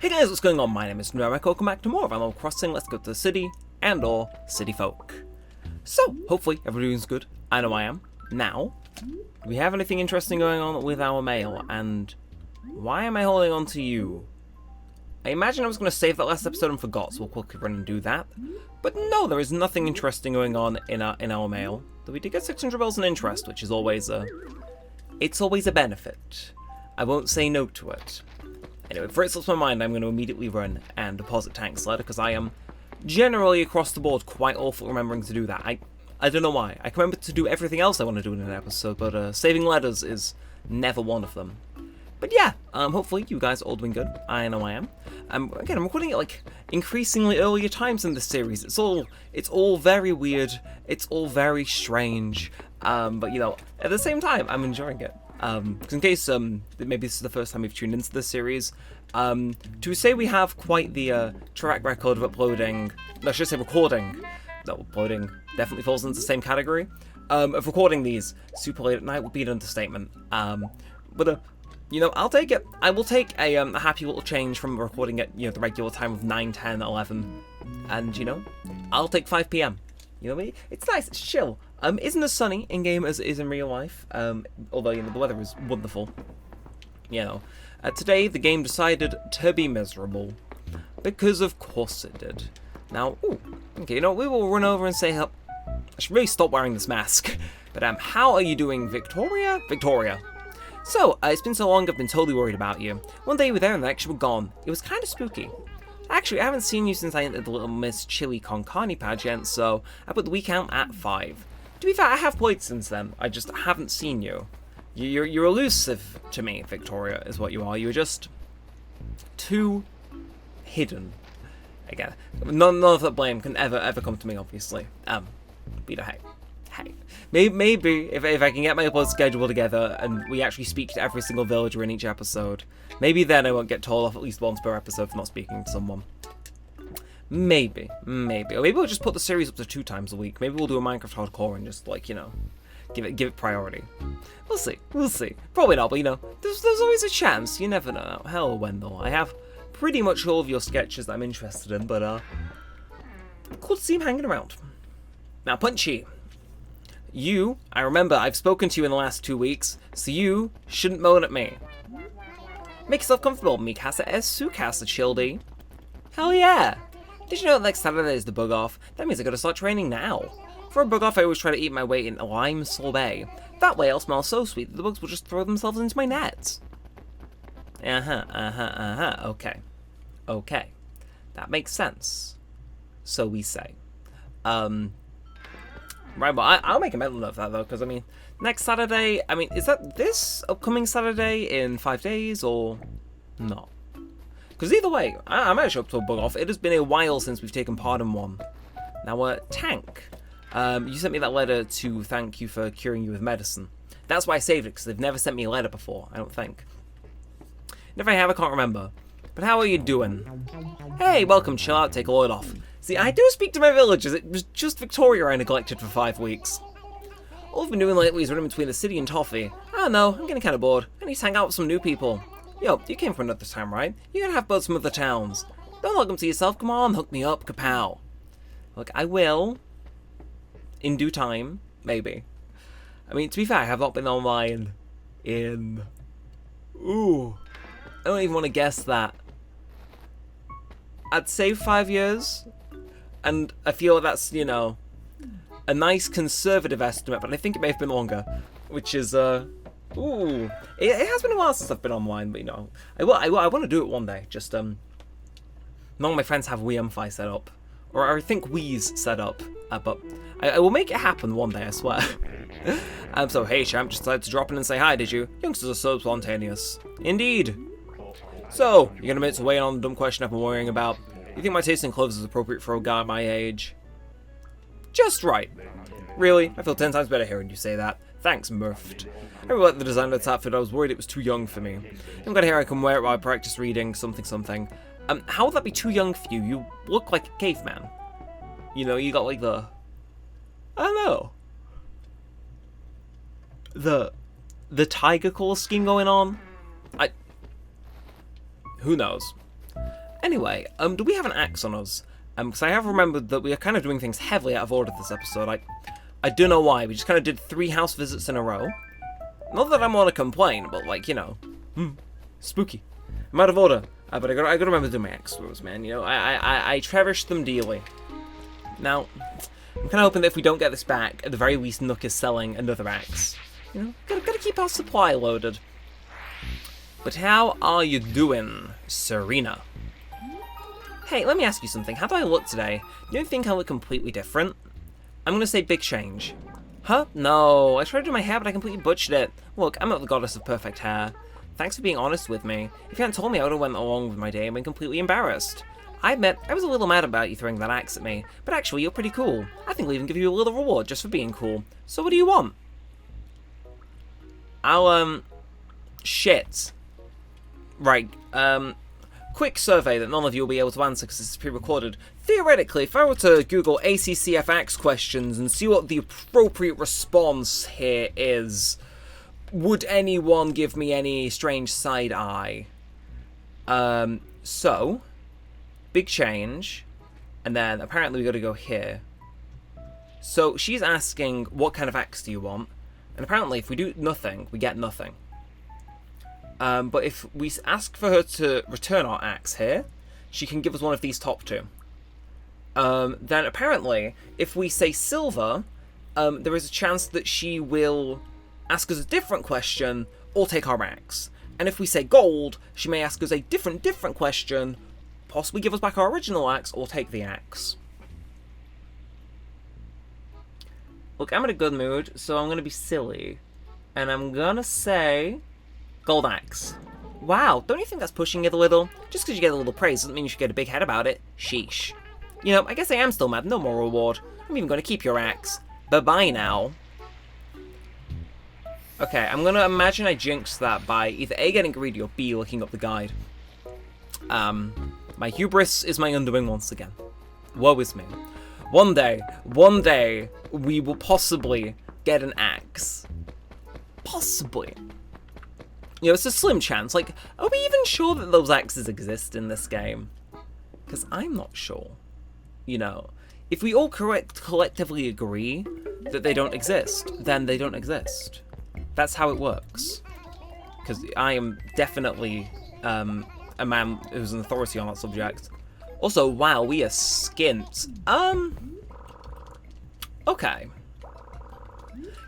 Hey guys, what's going on? My name is Neremik. Welcome back to more of Animal Crossing. Let's go to the city and or city folk. So, hopefully everybody's good. I know I am. Now, do we have anything interesting going on with our mail? And why am I holding on to you? I imagine I was going to save that last episode and forgot, so we'll quickly run and do that. But no, there is nothing interesting going on in our mail. Though we did get 600 bells in interest, which is always it's always a benefit. I won't say no to it. Anyway, before it slips my mind, I'm going to immediately run and deposit Tank's letter, because I am generally across the board quite awful remembering to do that. I don't know why. I can remember to do everything else I want to do in an episode, but saving letters is never one of them. But yeah, hopefully you guys are all doing good. I know I am. Again, I'm recording at like increasingly earlier times in this series. It's all very weird. It's all very strange. But you know, at the same time, I'm enjoying it. Because in case maybe this is the first time you've tuned into this series, to say we have quite the track record of uploading, no, I should say recording. No, uploading definitely falls into the same category. Of recording these super late at night would be an understatement. But you know, I'll take it. I will take a happy little change from recording at, you know, the regular time of 9, 10, 11. And, you know, I'll take 5 p.m. You know what I mean? It's nice, it's chill. Isn't as sunny in-game as it is in real life. Although, you know, the weather is wonderful. You know. Today, the game decided to be miserable. Because of course it did. Now, ooh, okay, you know, we will run over and say help. I should really stop wearing this mask. But, how are you doing, Victoria? Victoria. So, it's been so long I've been totally worried about you. One day you were there and the next you were gone. It was kind of spooky. Actually, I haven't seen you since I entered the Little Miss Chili Con Carne pageant, so I put the week count at 5. To be fair, I have played since then. I just haven't seen you. You're elusive to me, Victoria, is what you are. You're just too hidden. Again, none of that blame can ever come to me, obviously. But you know, hey. Maybe if I can get my upload schedule together and we actually speak to every single villager in each episode, maybe then I won't get told off at least once per episode for not speaking to someone. Maybe. Or maybe we'll just put the series up to 2 times a week. Maybe we'll do a Minecraft hardcore and just, like, you know, give it priority. We'll see. Probably not, but, you know, there's always a chance. You never know. Hell, Wendell. I have pretty much all of your sketches that I'm interested in, but, cool to see him hanging around. Now, Punchy. You, I remember I've spoken to you in the last 2 weeks, so you shouldn't moan at me. Make yourself comfortable, Mikasa es Sukasa, Childy. Hell yeah! Did you know that next Saturday is the bug off? That means I gotta start training now. For a bug off, I always try to eat my weight in lime sorbet. That way I'll smell so sweet that the bugs will just throw themselves into my nets. Okay. That makes sense. So we say. Right, well, I'll make a mental note of that, though, because, I mean, next Saturday, I mean, is that this upcoming Saturday in 5 days, or not? Because either way, I might show up to a bug off. It has been a while since we've taken part in one. Now, Tank, you sent me that letter to thank you for curing you with medicine. That's why I saved it, because they've never sent me a letter before, I don't think. And if I have, I can't remember. But how are you doing? Hey, welcome, chill out, take a load off. See, I do speak to my villagers. It was just Victoria I neglected for 5 weeks. All I've been doing lately is running between the city and Toffee. I don't know, I'm getting kind of bored. I need to hang out with some new people. Yo, you came for another time, right? You're gonna have boats from other towns. Don't look them to yourself, come on, hook me up, kapow. Look, I will. In due time, maybe. I mean, to be fair, I have not been online in... Ooh. I don't even want to guess that. I'd say 5 years. And I feel that's, you know, a nice conservative estimate, but I think it may have been longer. Which is, ooh. It has been a while since I've been online, but, you know, I want to do it one day. Just, none of my friends have WeMfi set up. Or I think Wii's set up. But I will make it happen one day, I swear. So, hey, champ, just decided to drop in and say hi, did you? Youngsters are so spontaneous. Indeed. So, you're gonna admit to weighing on the dumb question I've been worrying about. You think my taste in clothes is appropriate for a guy my age? Just right. Really? I feel 10 times better hearing you say that. Thanks, Murphed. I really like the design of the outfit. I was worried it was too young for me. I'm glad here I can wear it while I practice reading something. How would that be too young for you? You look like a caveman. You know, you got like the... I don't know. The tiger color scheme going on? Who knows? Anyway, do we have an axe on us? Because I have remembered that we are kind of doing things heavily out of order this episode. I don't know why. We just kind of did 3 house visits in a row. Not that I'm on a complaint, but like, you know, spooky. I'm out of order. But I gotta remember to do my axe throws, man. You know, I cherish them dearly. Now, I'm kind of hoping that if we don't get this back, at the very least, Nook is selling another axe. You know, gotta keep our supply loaded. But how are you doing, Serena? Hey, let me ask you something. How do I look today? You don't think I look completely different? I'm gonna say big change. Huh? No, I tried to do my hair, but I completely butchered it. Look, I'm not the goddess of perfect hair. Thanks for being honest with me. If you hadn't told me, I would have went along with my day and been completely embarrassed. I admit, I was a little mad about you throwing that axe at me, but actually, you're pretty cool. I think we'll even give you a little reward just for being cool. So what do you want? Shit. Right, quick survey that none of you will be able to answer because this is pre-recorded. Theoretically, if I were to Google ACCF axe questions and see what the appropriate response here is, would anyone give me any strange side eye? So, big change, and then apparently we gotta go here. So she's asking, what kind of axe do you want? And apparently if we do nothing, we get nothing. But if we ask for her to return our axe here, she can give us one of these top 2. Then apparently, if we say silver, there is a chance that she will ask us a different question or take our axe. And if we say gold, she may ask us a different question, possibly give us back our original axe or take the axe. Look, I'm in a good mood, so I'm gonna be silly. And I'm gonna say gold axe. Wow, don't you think that's pushing it a little? Just because you get a little praise doesn't mean you should get a big head about it. Sheesh. You know, I guess I am still mad. No more reward. I'm even going to keep your axe. Bye-bye now. Okay, I'm going to imagine I jinxed that by either A, getting greedy, or B, looking up the guide. My hubris is my undoing once again. Woe is me. One day, we will possibly get an axe. Possibly. You know, it's a slim chance. Like, are we even sure that those axes exist in this game? Because I'm not sure. You know, if we all collectively agree that they don't exist, then they don't exist. That's how it works. Because I am definitely a man who's an authority on that subject. Also, wow, we are skint. Okay.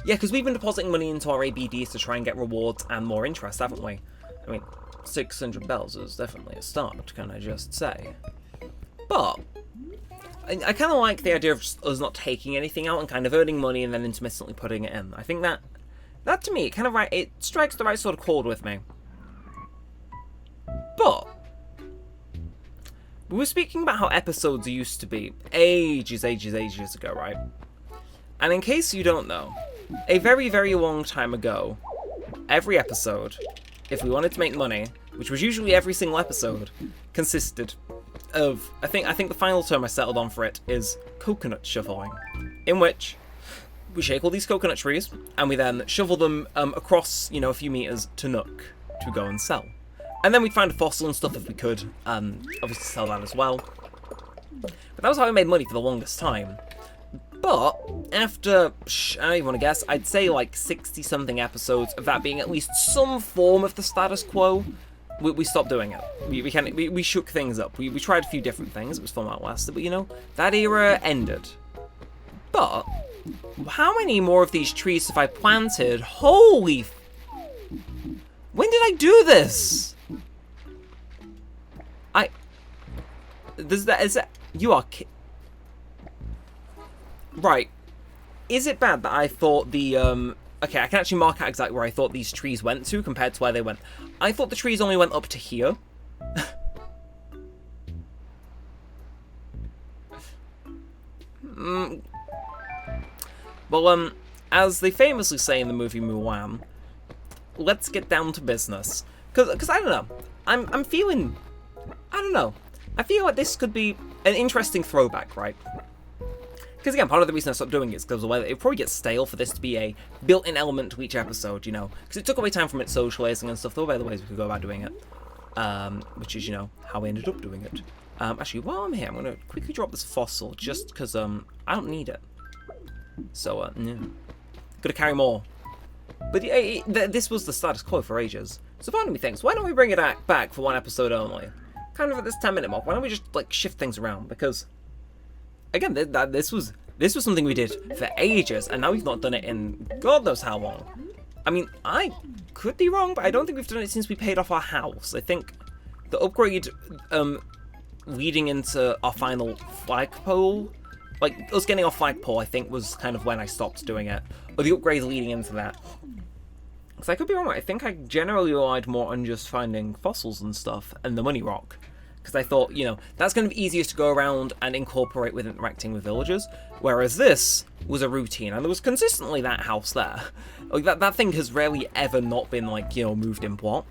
Yeah, because we've been depositing money into our ABDs to try and get rewards and more interest, haven't we? I mean, 600 bells is definitely a start, can I just say. But I kind of like the idea of just us not taking anything out and kind of earning money and then intermittently putting it in. I think that to me, it strikes the right sort of chord with me. But we were speaking about how episodes used to be ages ago, right? And in case you don't know, a very, very long time ago, every episode, if we wanted to make money, which was usually every single episode, consisted of, I think the final term I settled on for it is coconut shoveling, in which we shake all these coconut trees, and we then shovel them across, you know, a few meters to Nook to go and sell. And then we'd find a fossil and stuff if we could, obviously sell that as well. But that was how we made money for the longest time. But after, I don't even want to guess, I'd say like 60-something episodes of that being at least some form of the status quo, we stopped doing it. We shook things up. We tried a few different things. It was fun while it lasted, but you know, that era ended. But how many more of these trees have I planted? Holy! When did I do this? You are right. Is it bad that I thought the, okay, I can actually mark out exactly where I thought these trees went to compared to where they went. I thought the trees only went up to here. Well, as they famously say in the movie Mulan, let's get down to business. Cause I don't know. I'm feeling, I don't know. I feel like this could be an interesting throwback, right? Because again, part of the reason I stopped doing it is because it would probably get stale for this to be a built-in element to each episode, you know? Because it took away time from it socializing and stuff. There were other ways we could go about doing it. which is, you know, how we ended up doing it. Actually, while I'm here, I'm going to quickly drop this fossil, just because I don't need it. So, yeah. Gotta carry more. But yeah, this was the status quo for ages. So part of me thinks, why don't we bring it back for one episode only? Kind of at this 10-minute mark, why don't we just, like, shift things around? Because, again, this was something we did for ages, and now we've not done it in God knows how long. I mean, I could be wrong, but I don't think we've done it since we paid off our house. I think the upgrade leading into our final flagpole, like, us getting our flagpole, I think, was kind of when I stopped doing it. Or the upgrade leading into that. Because I could be wrong, I think I generally relied more on just finding fossils and stuff, and the money rock. Because I thought, you know, that's going to be easiest to go around and incorporate with interacting with villagers. Whereas this was a routine, and there was consistently that house there. Like, that thing has rarely ever not been, like, you know, moved in plot.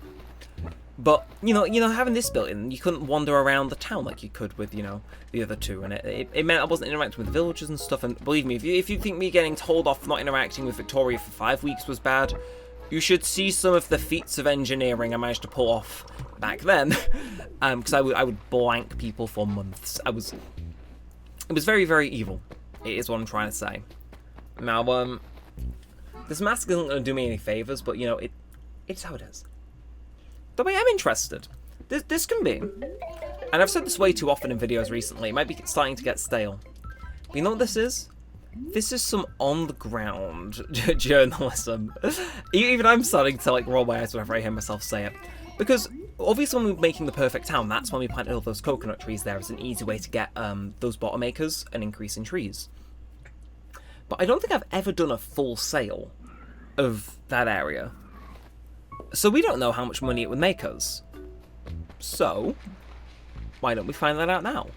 But, you know, having this built in, you couldn't wander around the town like you could with, you know, the other two. And it meant I wasn't interacting with villagers and stuff. And believe me, if you think me getting told off not interacting with Victoria for 5 weeks was bad, you should see some of the feats of engineering I managed to pull off back then. Because I would blank people for months. It was very, very evil. It is what I'm trying to say. Now, this mask isn't going to do me any favors, but, you know, it's how it is. Though I am interested. This can be, and I've said this way too often in videos recently, it might be starting to get stale. But you know what this is? This is some on-the-ground journalism. Even I'm starting to, like, roll my eyes whenever I hear myself say it. Because, obviously when we were making the perfect town, that's when we planted all those coconut trees there as an easy way to get those bottom acres and increase in trees. But I don't think I've ever done a full sale of that area. So we don't know how much money it would make us. So, why don't we find that out now?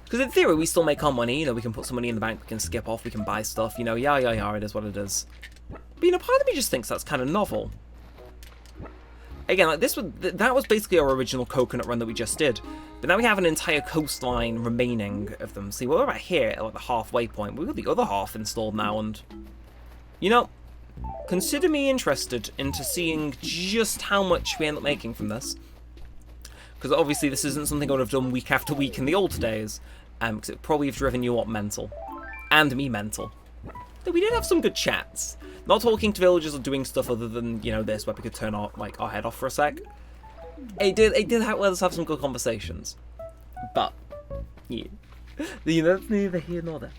Because in theory, we still make our money, you know, we can put some money in the bank, we can skip off, we can buy stuff, you know, yeah, it is what it is. But, you know, part of me just thinks that's kind of novel. Again, like, that was basically our original coconut run that we just did. But now we have an entire coastline remaining of them. See, we're right here at, like, the halfway point. We've got the other half installed now, and, you know, consider me interested into seeing just how much we end up making from this. Because obviously this isn't something I would have done week after week in the old days, because it would probably have driven you up mental. And me mental. Though we did have some good chats. Not talking to villagers or doing stuff other than, you know, this, where we could turn our head off for a sec. It did let us have some good conversations. But, yeah. You know, that's neither here nor there.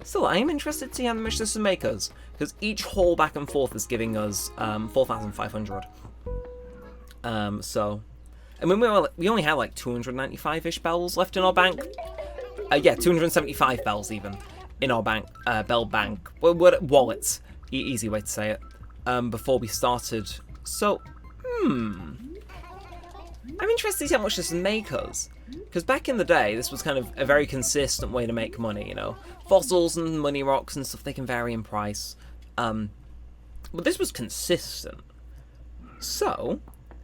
Still, I am interested to see how much this will make us, because each haul back and forth is giving us 4,500. So, I mean, we only had like 295-ish bells left in our bank. Yeah, 275 bells even in our bank, bell bank, wallets, easy way to say it. Before we started. So, I'm interested to see how much this will make us. Because back in the day, this was kind of a very consistent way to make money, you know. Fossils and money rocks and stuff, they can vary in price. But this was consistent. So,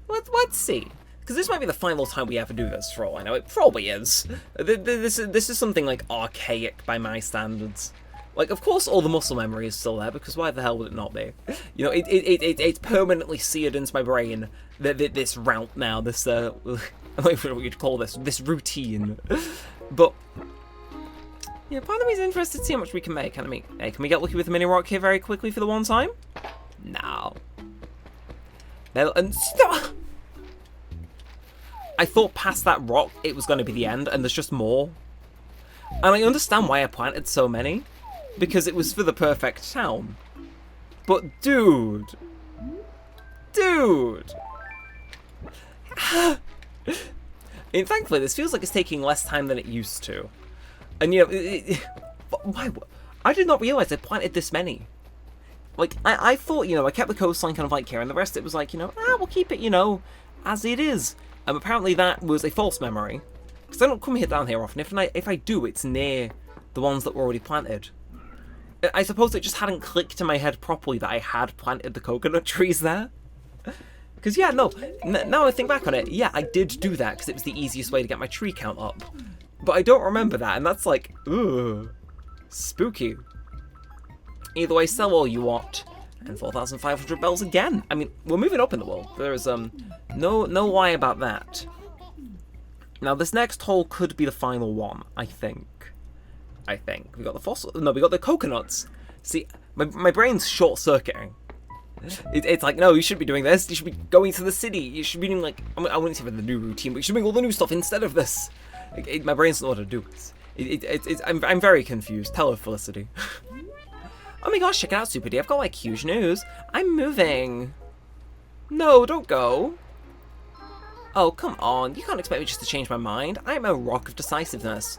let's see. Because this might be the final time we ever do this, for all I know. It probably is. This is something, like, archaic by my standards. Like, of course, all the muscle memory is still there, because why the hell would it not be? You know, it's permanently seared into my brain, this route now, this, I don't know what you'd call this routine. But, yeah, part of me is interested to see how much we can make. I mean, hey, can we get lucky with the mini rock here very quickly for the one time? No. And stop! I thought past that rock it was going to be the end, and there's just more. And I understand why I planted so many, because it was for the perfect town. But dude! And thankfully, this feels like it's taking less time than it used to. And you know, why? I did not realize I planted this many. Like, I thought, you know, I kept the coastline kind of like here, and the rest it was like, you know, we'll keep it, you know, as it is. Apparently that was a false memory, because I don't come here down here often. If I do, it's near the ones that were already planted. I suppose it just hadn't clicked in my head properly that I had planted the coconut trees there. Because, yeah, no, now I think back on it, yeah, I did do that because it was the easiest way to get my tree count up. But I don't remember that, and that's like, ugh, spooky. Either way, sell all you want. And 4,500 bells again. I mean, we're moving up in the world. There is no lie about that. Now, this next hole could be the final one, I think. We got the fossil. No, we got the coconuts. See, my brain's short-circuiting. It's like, no, you should be doing this. You should be going to the city. You should be doing, like, I wouldn't say the new routine, but you should be doing all the new stuff instead of this. My brain's not what to do this. I'm very confused. Hello, Felicity. Oh my gosh, check it out, Super D. I've got, like, huge news. I'm moving. No, don't go. Oh, come on. You can't expect me just to change my mind. I'm a rock of decisiveness.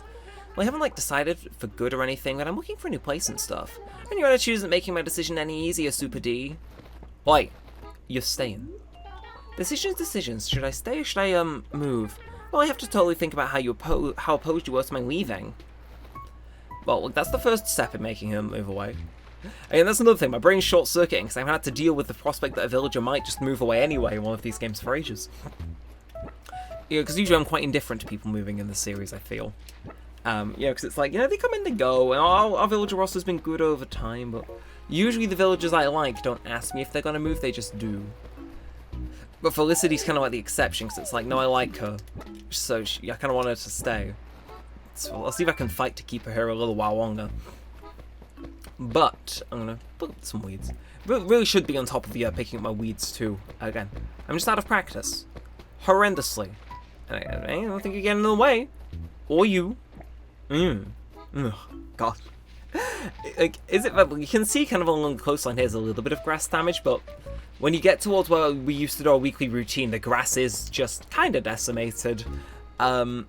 Well, I haven't, like, decided for good or anything, but I'm looking for a new place and stuff. And your attitude isn't making my decision any easier, Super D. Why? You're staying. Decisions. Should I stay or should I, move? Well, I have to totally think about how opposed you were to my leaving. Well, look, that's the first step in making him move away. And that's another thing, my brain's short-circuiting, because I've had to deal with the prospect that a villager might just move away anyway in one of these games for ages. Yeah, because usually I'm quite indifferent to people moving in this series, I feel. Because it's like, they come and they go, and our villager roster's been good over time, but usually the villagers I like don't ask me if they're going to move, they just do. But Felicity's kind of like the exception, because it's like, no, I like her, so I kind of want her to stay. So I'll see if I can fight to keep her here a little while longer. But I'm going to look at some weeds. Really should be on top of the picking up my weeds too. Again, I'm just out of practice. Horrendously. And I don't think you're getting in the way. Or you. God. Like, is it that you can see kind of along the coastline here's a little bit of grass damage, but when you get towards where we used to do our weekly routine, the grass is just kind of decimated. I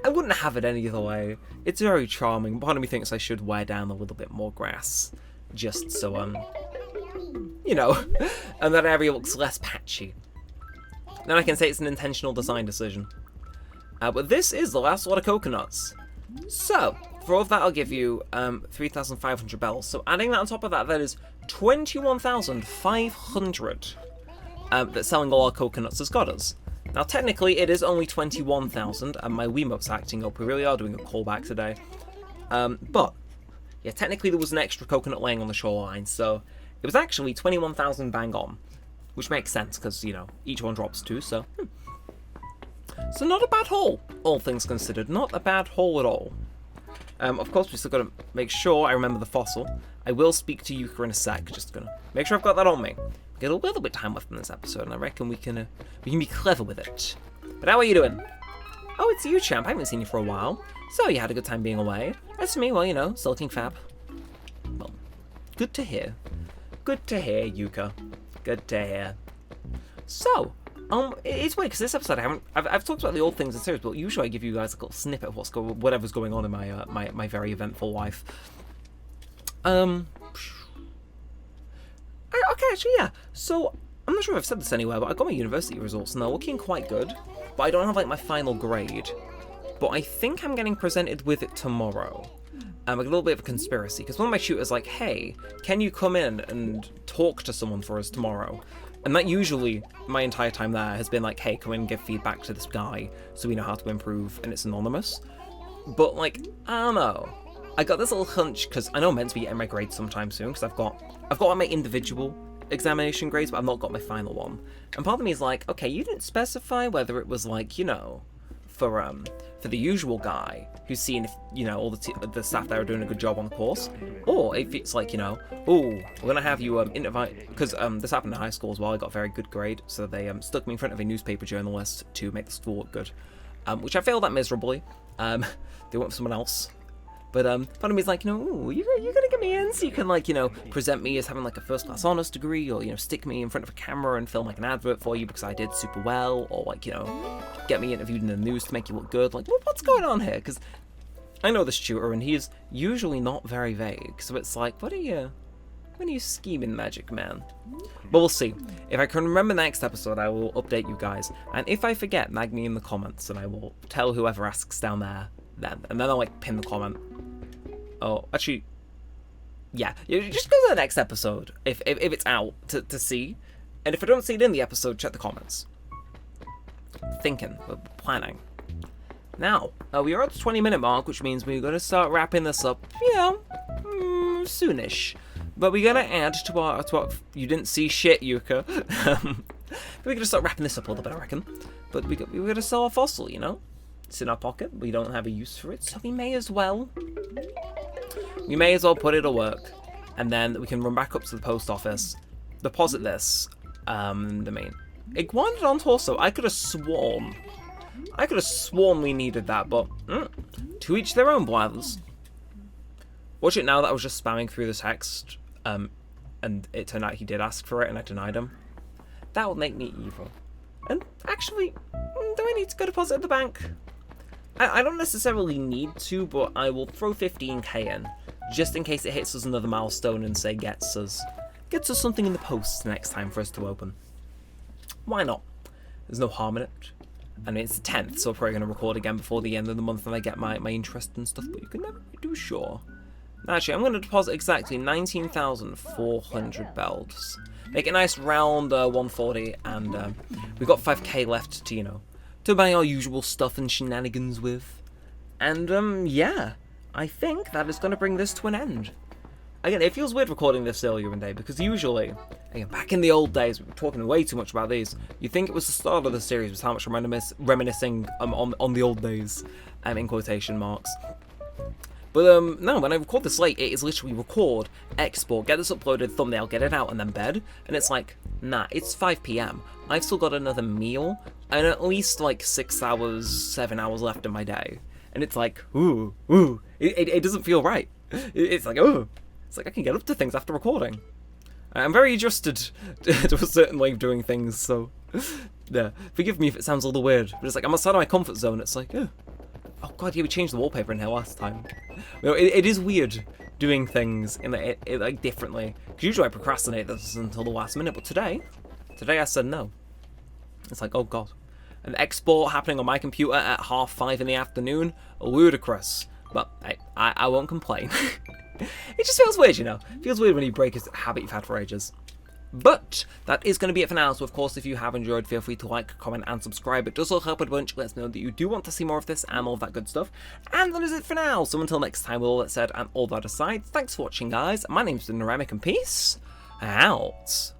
wouldn't have it any other way. It's very charming. Part of me thinks I should wear down a little bit more grass, just so and that area looks less patchy. Then I can say it's an intentional design decision. But this is the last lot of coconuts. So, for all of that, I'll give you 3,500 bells. So adding that on top of that, that is 21,500 that selling all our coconuts has got us. Now, technically, it is only 21,000, and my Wiimote's acting up. We really are doing a callback today. But, yeah, technically there was an extra coconut laying on the shoreline, so it was actually 21,000 bang on, which makes sense, because, each one drops 2, so... So not a bad haul, all things considered. Not a bad haul at all. Of course, we still got to make sure I remember the fossil. I will speak to Yuka in a sec, just gonna make sure I've got that on me. Get a little bit of time left in this episode, and I reckon we can be clever with it. But how are you doing? Oh, it's you, champ. I haven't seen you for a while. So you had a good time being away. As for me, well, still looking fab. Well, good to hear. Good to hear, Yuka. Good to hear. So, it's weird because this episode I've talked about the old things in the series, but usually I give you guys a little snippet of whatever's going on in my very eventful life. Okay, actually, yeah. So, I'm not sure if I've said this anywhere, but I got my university results, and they're looking quite good. But I don't have, my final grade. But I think I'm getting presented with it tomorrow. A little bit of a conspiracy, because one of my tutors like, hey, can you come in and talk to someone for us tomorrow? And that usually, my entire time there, has been like, hey, come in and give feedback to this guy, so we know how to improve, and it's anonymous. But, I don't know. I got this little hunch, because I know I'm meant to be getting my grades sometime soon, because I've got my individual examination grades, but I've not got my final one. And part of me is like, okay, you didn't specify whether it was for the usual guy who's seen if, all the staff there are doing a good job on the course, or if it's like, oh, we're gonna have you invite, because this happened in high school as well. I got a very good grade, so they stuck me in front of a newspaper journalist to make the school look good, which I failed at miserably. They went for someone else. But part of me is like, ooh, you're gonna get me in so you can, present me as having, a first-class honours degree, or, stick me in front of a camera and film, an advert for you because I did super well, or, get me interviewed in the news to make you look good. What's going on here? Because I know this tutor, and he's usually not very vague, so it's like, what are you scheming, Magic Man? But we'll see. If I can remember next episode, I will update you guys, and if I forget, mag me in the comments, and I will tell whoever asks down there then, and then I'll, pin the comment. Oh, actually, yeah, just go to the next episode, if it's out, to see. And if I don't see it in the episode, check the comments. Thinking, we're planning. Now, we are at the 20-minute mark, which means we're going to start wrapping this up, soonish. But we're going to add to our, you didn't see shit, Yuka. We're going to start wrapping this up a little bit, I reckon. But we're going to sell a fossil, you know? It's in our pocket. We don't have a use for it, so we may as well. We may as well put it to work. And then we can run back up to the post office, deposit this, the main Iguanodon torso. I could have sworn we needed that, but to each their own, brothers. Watch it now that I was just spamming through the text, and it turned out he did ask for it, and I denied him. That would make me evil. And actually, do I need to go deposit at the bank? I don't necessarily need to, but I will throw 15k in, just in case it hits us another milestone and say gets us something in the post next time for us to open. Why not? There's no harm in it. I mean, it's the 10th, so I'm probably going to record again before the end of the month and I get my interest and stuff, but you can never be too sure. Actually, I'm going to deposit exactly 19,400 bells. Make it a nice round 140, and we've got 5k left to, you know, to buy our usual stuff and shenanigans with. And, yeah, I think that is going to bring this to an end. Again, it feels weird recording this earlier in the day, because usually, again, back in the old days, we were talking way too much about these. You'd think it was the start of the series, was how much reminiscing on the old days, in quotation marks. But, no, when I record this late, it is literally record, export, get this uploaded, thumbnail, get it out, and then bed. And it's like, nah, it's 5 PM. I've still got another meal, and at least, like, 6 hours, 7 hours left in my day. And it's like, it doesn't feel right. It's like, it's like I can get up to things after recording. I'm very adjusted to a certain way of doing things, so, yeah. Forgive me if it sounds a little weird, but it's like, I'm outside of my comfort zone, it's like, oh god, yeah, we changed the wallpaper in here last time. You know, it is weird doing things in like differently. Because usually I procrastinate this until the last minute, but today I said no. It's like, oh god. An export happening on my computer at 5:30 in the afternoon? Ludicrous. But hey, I won't complain. It just feels weird, you know. It feels weird when you break a habit you've had for ages. But that is going to be it for now. So, of course, if you have enjoyed, feel free to like, comment, and subscribe. It does all help a bunch. Let us know that you do want to see more of this and all of that good stuff. And that is it for now. So, until next time, with all that said and all that aside, thanks for watching, guys. My name's Neremik, and peace out.